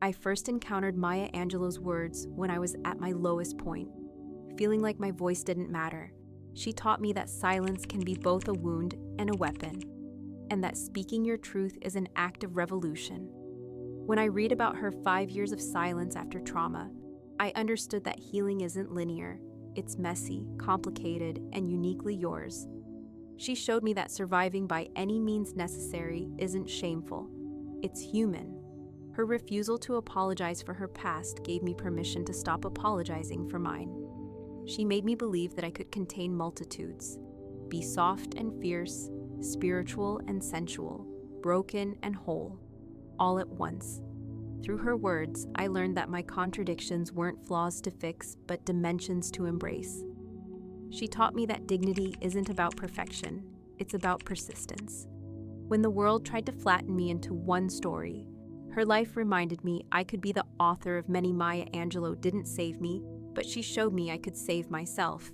I first encountered Maya Angelou's words when I was at my lowest point, feeling like my voice didn't matter. She taught me that silence can be both a wound and a weapon, and that speaking your truth is an act of revolution. When I read about her 5 years of silence after trauma, I understood that healing isn't linear. It's messy, complicated, and uniquely yours. She showed me that surviving by any means necessary isn't shameful. It's human. Her refusal to apologize for her past gave me permission to stop apologizing for mine. She made me believe that I could contain multitudes, be soft and fierce, spiritual and sensual, broken and whole, all at once. Through her words, I learned that my contradictions weren't flaws to fix, but dimensions to embrace. She taught me that dignity isn't about perfection, it's about persistence. When the world tried to flatten me into one story, her life reminded me I could be the author of many. Maya Angelou didn't save me, but she showed me I could save myself.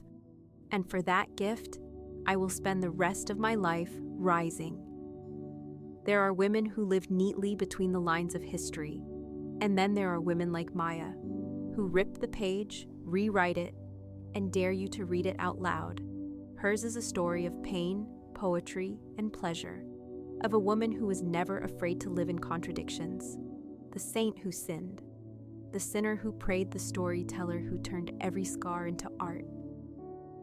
And for that gift, I will spend the rest of my life rising. There are women who live neatly between the lines of history, and then there are women like Maya, who rip the page, rewrite it, and dare you to read it out loud. Hers is a story of pain, poetry, and pleasure, of a woman who was never afraid to live in contradictions, the saint who sinned, the sinner who prayed, the storyteller who turned every scar into art.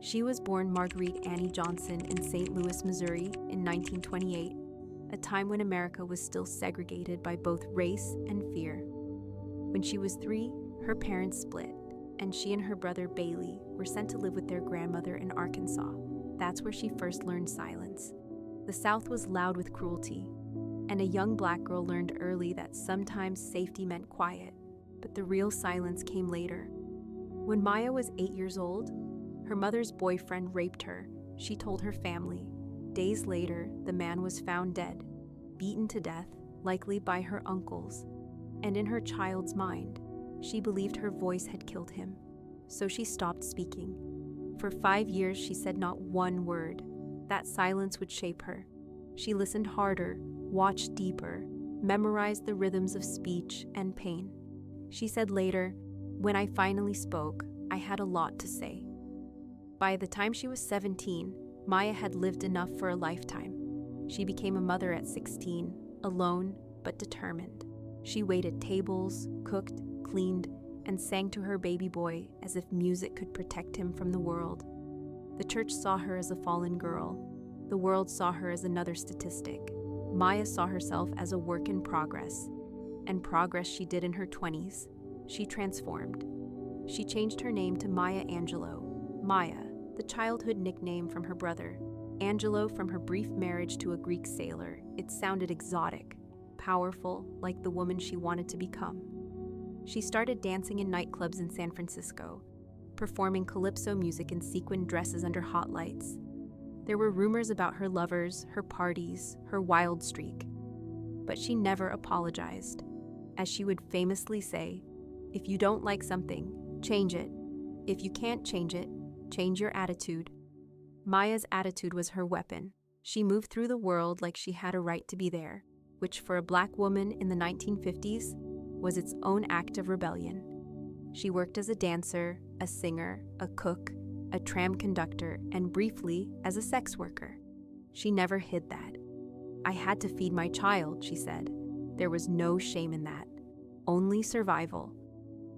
She was born Marguerite Annie Johnson in St. Louis, Missouri in 1928, a time when America was still segregated by both race and fear. When she was 3, her parents split, and she and her brother Bailey were sent to live with their grandmother in Arkansas. That's where she first learned silence. The South was loud with cruelty, and a young black girl learned early that sometimes safety meant quiet, but the real silence came later. When Maya was 8 years old, her mother's boyfriend raped her. She told her family. Days later, the man was found dead, beaten to death, likely by her uncles. And in her child's mind, she believed her voice had killed him. So she stopped speaking. For 5 years, she said not one word. That silence would shape her. She listened harder, watched deeper, memorized the rhythms of speech and pain. She said later, "When I finally spoke, I had a lot to say." By the time she was 17, Maya had lived enough for a lifetime. She became a mother at 16, alone but determined. She waited tables, cooked, cleaned, and sang to her baby boy as if music could protect him from the world. The church saw her as a fallen girl. The world saw her as another statistic. Maya saw herself as a work in progress, and progress she did in her 20s. She transformed. She changed her name to Maya Angelou. Maya, the childhood nickname from her brother. Angelou from her brief marriage to a Greek sailor. It sounded exotic, powerful, like the woman she wanted to become. She started dancing in nightclubs in San Francisco, performing calypso music in sequin dresses under hot lights. There were rumors about her lovers, her parties, her wild streak. But she never apologized. As she would famously say, "If you don't like something, change it. If you can't change it, change your attitude." Maya's attitude was her weapon. She moved through the world like she had a right to be there, which for a black woman in the 1950s was its own act of rebellion. She worked as a dancer, a singer, a cook, a tram conductor, and briefly as a sex worker. She never hid that. "I had to feed my child," she said. There was no shame in that, only survival.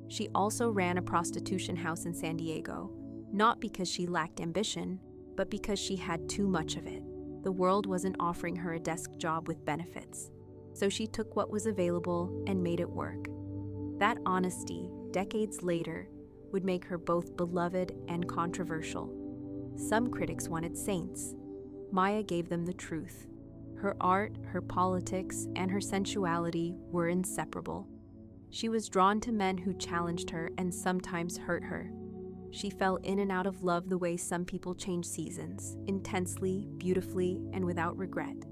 She also ran a prostitution house in San Diego, not because she lacked ambition, but because she had too much of it. The world wasn't offering her a desk job with benefits, so she took what was available and made it work. That honesty, decades later, would make her both beloved and controversial. Some critics wanted saints. Maya gave them the truth. Her art, her politics, and her sensuality were inseparable. She was drawn to men who challenged her and sometimes hurt her. She fell in and out of love the way some people change seasons, intensely, beautifully, and without regret.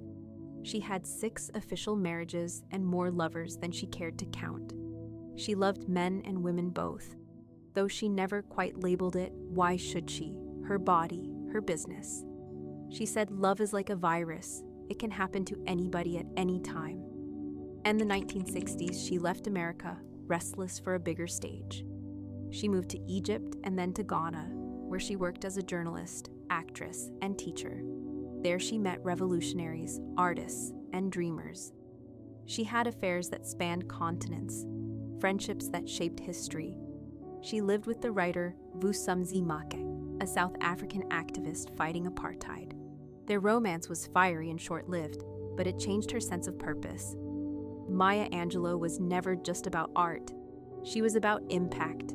She had 6 official marriages and more lovers than she cared to count. She loved men and women both. Though she never quite labeled it, why should she? Her body, her business. She said love is like a virus. It can happen to anybody at any time. In the 1960s, she left America, restless for a bigger stage. She moved to Egypt and then to Ghana, where she worked as a journalist, actress, and teacher. There she met revolutionaries, artists, and dreamers. She had affairs that spanned continents, friendships that shaped history. She lived with the writer Vusamzi Make, a South African activist fighting apartheid. Their romance was fiery and short-lived, but it changed her sense of purpose. Maya Angelou was never just about art. She was about impact.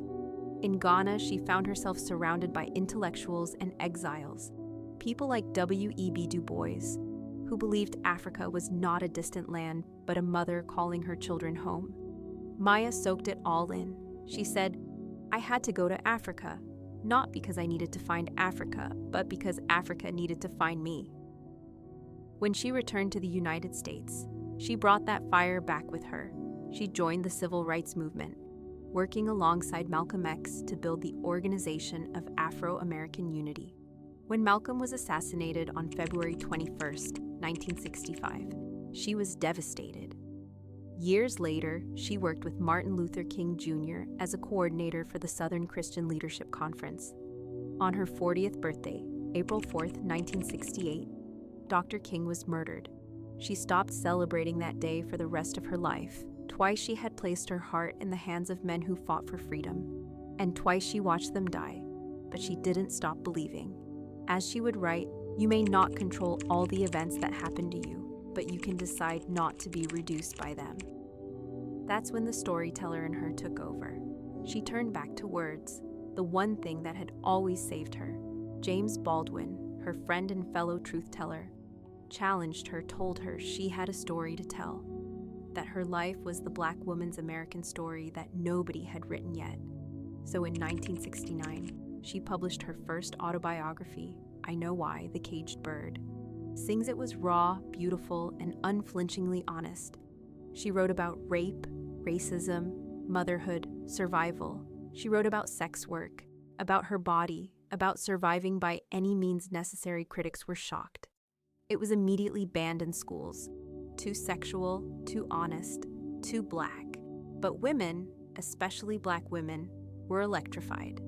In Ghana, she found herself surrounded by intellectuals and exiles, people like W.E.B. Du Bois, who believed Africa was not a distant land, but a mother calling her children home. Maya soaked it all in. She said, "I had to go to Africa, not because I needed to find Africa, but because Africa needed to find me." When she returned to the United States, she brought that fire back with her. She joined the civil rights movement, working alongside Malcolm X to build the Organization of Afro-American Unity. When Malcolm was assassinated on February 21st, 1965, she was devastated. Years later, she worked with Martin Luther King Jr. as a coordinator for the Southern Christian Leadership Conference. On her 40th birthday, April 4th, 1968, Dr. King was murdered. She stopped celebrating that day for the rest of her life. Twice she had placed her heart in the hands of men who fought for freedom, and twice she watched them die, but she didn't stop believing. As she would write, "You may not control all the events that happen to you, but you can decide not to be reduced by them." That's when the storyteller in her took over. She turned back to words, the one thing that had always saved her. James Baldwin, her friend and fellow truth-teller, challenged her, told her she had a story to tell, that her life was the Black woman's American story that nobody had written yet. So in 1969, she published her first autobiography, I Know Why, The Caged Bird. Sings it was raw, beautiful, and unflinchingly honest. She wrote about rape, racism, motherhood, survival. She wrote about sex work, about her body, about surviving by any means necessary. Critics were shocked. It was immediately banned in schools. Too sexual, too honest, too Black. But women, especially Black women, were electrified.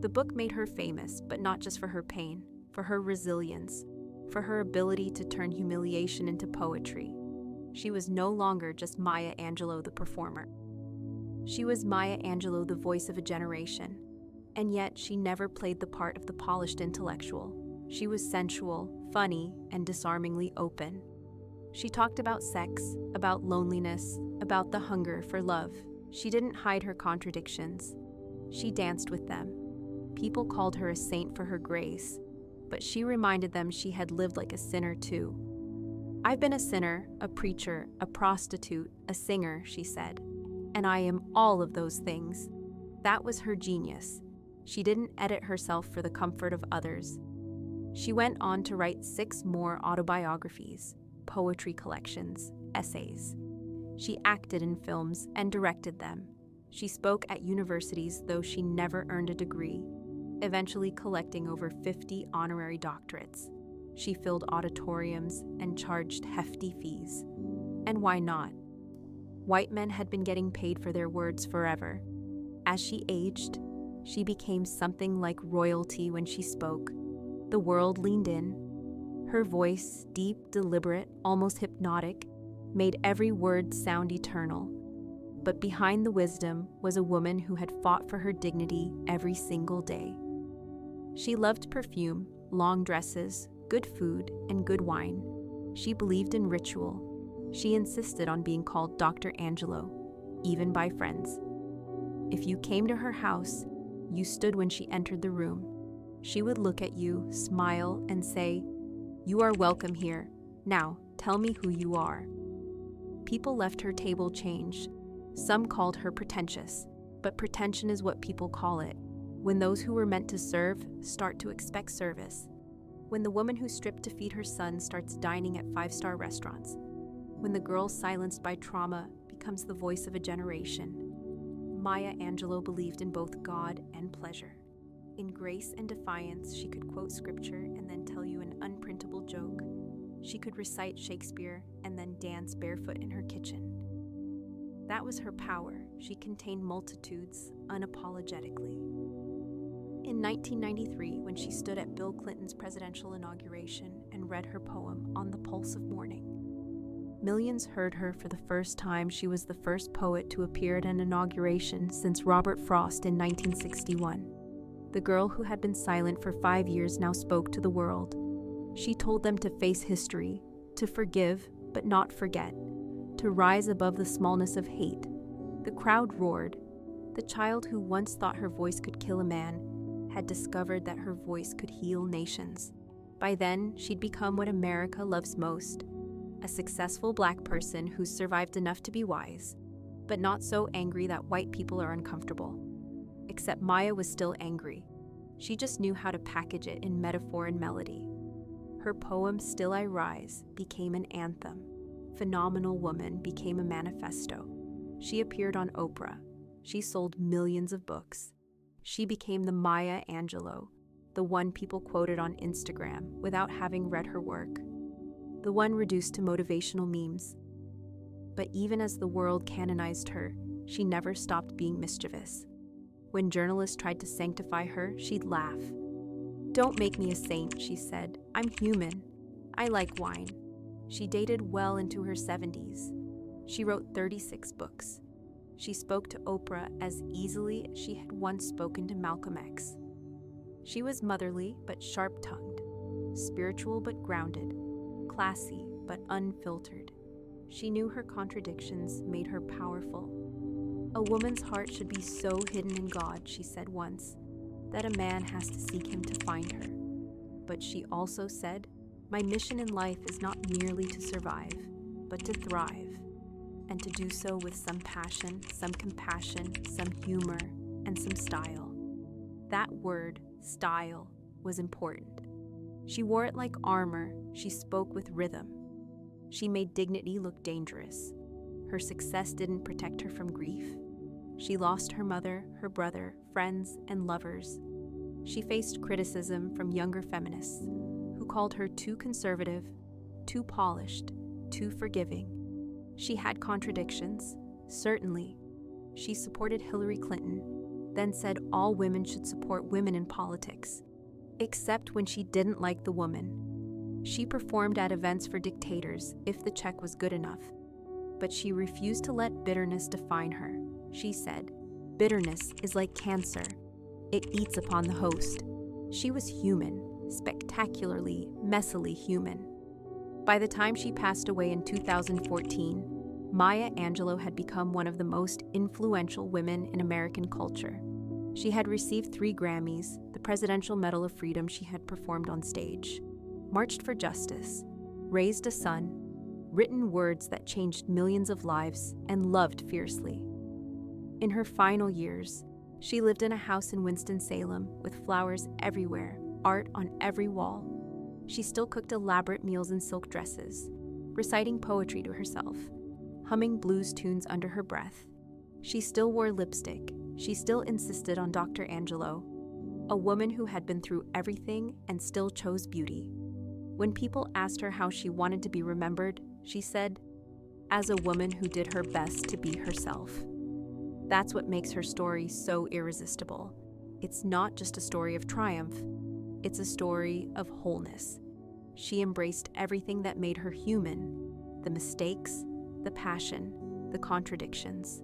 The book made her famous, but not just for her pain, for her resilience, for her ability to turn humiliation into poetry. She was no longer just Maya Angelou the performer. She was Maya Angelou, the voice of a generation. And yet, she never played the part of the polished intellectual. She was sensual, funny, and disarmingly open. She talked about sex, about loneliness, about the hunger for love. She didn't hide her contradictions. She danced with them. People called her a saint for her grace, but she reminded them she had lived like a sinner too. "I've been a sinner, a preacher, a prostitute, a singer," she said, "and I am all of those things." That was her genius. She didn't edit herself for the comfort of others. She went on to write 6 more autobiographies, poetry collections, essays. She acted in films and directed them. She spoke at universities, though she never earned a degree, eventually collecting over 50 honorary doctorates. She filled auditoriums and charged hefty fees. And why not? White men had been getting paid for their words forever. As she aged, she became something like royalty when she spoke. The world leaned in. Her voice, deep, deliberate, almost hypnotic, made every word sound eternal. But behind the wisdom was a woman who had fought for her dignity every single day. She loved perfume, long dresses, good food, and good wine. She believed in ritual. She insisted on being called Dr. Angelou, even by friends. If you came to her house, you stood when she entered the room. She would look at you, smile, and say, "You are welcome here. Now, tell me who you are." People left her table changed. Some called her pretentious, but pretension is what people call it, when those who were meant to serve start to expect service. When the woman who stripped to feed her son starts dining at 5-star restaurants. When the girl silenced by trauma becomes the voice of a generation. Maya Angelou believed in both God and pleasure. In Grace and Defiance, she could quote scripture and then tell you an unprintable joke. She could recite Shakespeare and then dance barefoot in her kitchen. That was her power. She contained multitudes unapologetically. In 1993, when she stood at Bill Clinton's presidential inauguration and read her poem On the Pulse of Morning, millions heard her for the first time. She was the first poet to appear at an inauguration since Robert Frost in 1961. The girl who had been silent for 5 years now spoke to the world. She told them to face history, to forgive but not forget, to rise above the smallness of hate. The crowd roared. The child who once thought her voice could kill a man had discovered that her voice could heal nations. By then, she'd become what America loves most, a successful Black person who's survived enough to be wise, but not so angry that white people are uncomfortable. Except Maya was still angry. She just knew how to package it in metaphor and melody. Her poem, Still I Rise, became an anthem. Phenomenal Woman became a manifesto. She appeared on Oprah. She sold millions of books. She became the Maya Angelou, the one people quoted on Instagram without having read her work, the one reduced to motivational memes. But even as the world canonized her, she never stopped being mischievous. When journalists tried to sanctify her, she'd laugh. "Don't make me a saint," she said. "I'm human. I like wine." She dated well into her 70s. She wrote 36 books. She spoke to Oprah as easily as she had once spoken to Malcolm X. She was motherly but sharp-tongued, spiritual but grounded, classy but unfiltered. She knew her contradictions made her powerful. "A woman's heart should be so hidden in God," she said once, "that a man has to seek him to find her." But she also said, "My mission in life is not merely to survive, but to thrive, and to do so with some passion, some compassion, some humor, and some style." That word, style, was important. She wore it like armor. She spoke with rhythm. She made dignity look dangerous. Her success didn't protect her from grief. She lost her mother, her brother, friends, and lovers. She faced criticism from younger feminists who called her too conservative, too polished, too forgiving. She had contradictions, certainly. She supported Hillary Clinton, then said all women should support women in politics, except when she didn't like the woman. She performed at events for dictators if the check was good enough, but she refused to let bitterness define her. She said, "Bitterness is like cancer. It eats upon the host." She was human, spectacularly, messily human. By the time she passed away in 2014, Maya Angelou had become one of the most influential women in American culture. She had received 3 Grammys, the Presidential Medal of Freedom she had performed on stage, marched for justice, raised a son, written words that changed millions of lives, and loved fiercely. In her final years, she lived in a house in Winston-Salem with flowers everywhere, art on every wall. She still cooked elaborate meals in silk dresses, reciting poetry to herself, humming blues tunes under her breath. She still wore lipstick. She still insisted on Dr. Angelou, a woman who had been through everything and still chose beauty. When people asked her how she wanted to be remembered, she said, "As a woman who did her best to be herself." That's what makes her story so irresistible. It's not just a story of triumph. It's a story of wholeness. She embraced everything that made her human, the mistakes, the passion, the contradictions.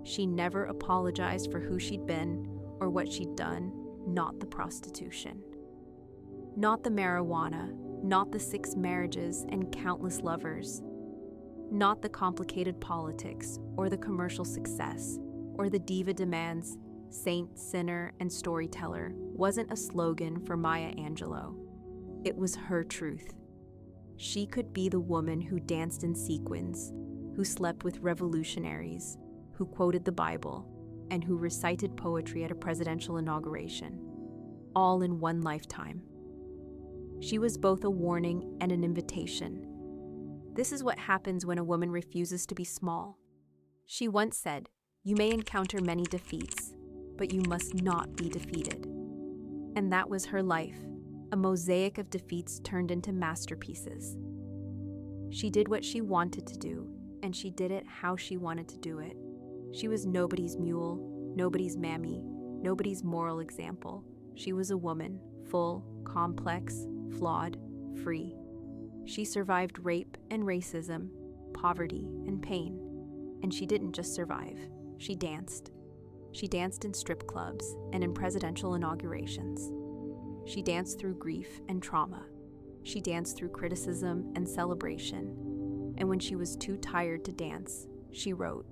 She never apologized for who she'd been or what she'd done, not the prostitution, not the marijuana, not the 6 marriages and countless lovers, not the complicated politics or the commercial success or the diva demands. Saint, sinner, and storyteller wasn't a slogan for Maya Angelou. It was her truth. She could be the woman who danced in sequins, who slept with revolutionaries, who quoted the Bible, and who recited poetry at a presidential inauguration, all in one lifetime. She was both a warning and an invitation. This is what happens when a woman refuses to be small. She once said, "You may encounter many defeats, but you must not be defeated." And that was her life, a mosaic of defeats turned into masterpieces. She did what she wanted to do, and she did it how she wanted to do it. She was nobody's mule, nobody's mammy, nobody's moral example. She was a woman, full, complex, flawed, free. She survived rape and racism, poverty and pain. And she didn't just survive, she danced. She danced in strip clubs and in presidential inaugurations. She danced through grief and trauma. She danced through criticism and celebration. And when she was too tired to dance, she wrote.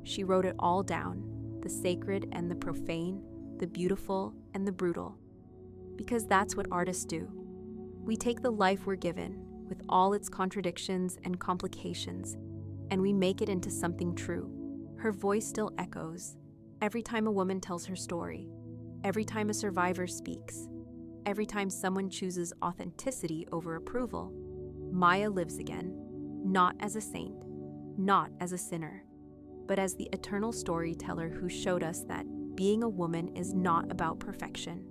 She wrote it all down, the sacred and the profane, the beautiful and the brutal. Because that's what artists do. We take the life we're given, with all its contradictions and complications, and we make it into something true. Her voice still echoes every time a woman tells her story, every time a survivor speaks, every time someone chooses authenticity over approval. Maya lives again, not as a saint, not as a sinner, but as the eternal storyteller who showed us that being a woman is not about perfection.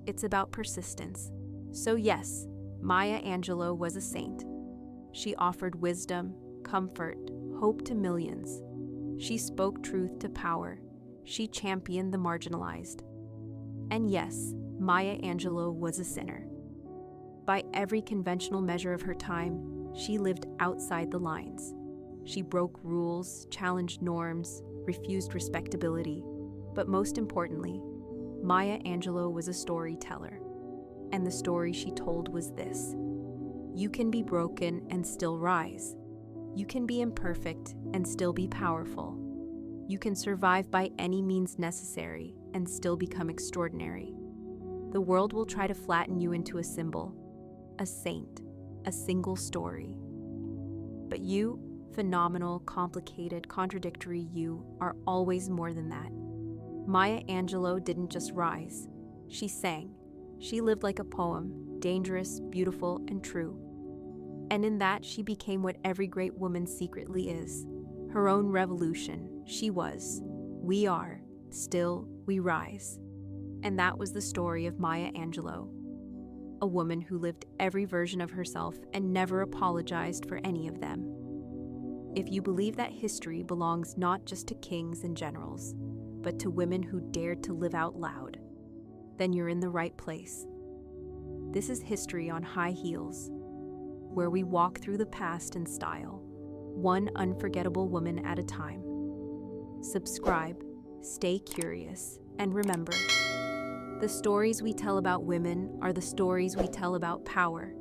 It's about persistence. So yes, Maya Angelou was a saint. She offered wisdom, comfort, hope to millions. She spoke truth to power. She championed the marginalized. And yes, Maya Angelou was a sinner. By every conventional measure of her time, she lived outside the lines. She broke rules, challenged norms, refused respectability. But most importantly, Maya Angelou was a storyteller. And the story she told was this: you can be broken and still rise. You can be imperfect and still be powerful. You can survive by any means necessary and still become extraordinary. The world will try to flatten you into a symbol, a saint, a single story. But you, phenomenal, complicated, contradictory you, are always more than that. Maya Angelou didn't just rise. She sang. She lived like a poem, dangerous, beautiful, and true. And in that, she became what every great woman secretly is. Her own revolution. She was. We are. Still, we rise. And that was the story of Maya Angelou. A woman who lived every version of herself and never apologized for any of them. If you believe that history belongs not just to kings and generals, but to women who dared to live out loud, then you're in the right place. This is History on High Heels, where we walk through the past in style, one unforgettable woman at a time. Subscribe, stay curious, and remember, the stories we tell about women are the stories we tell about power,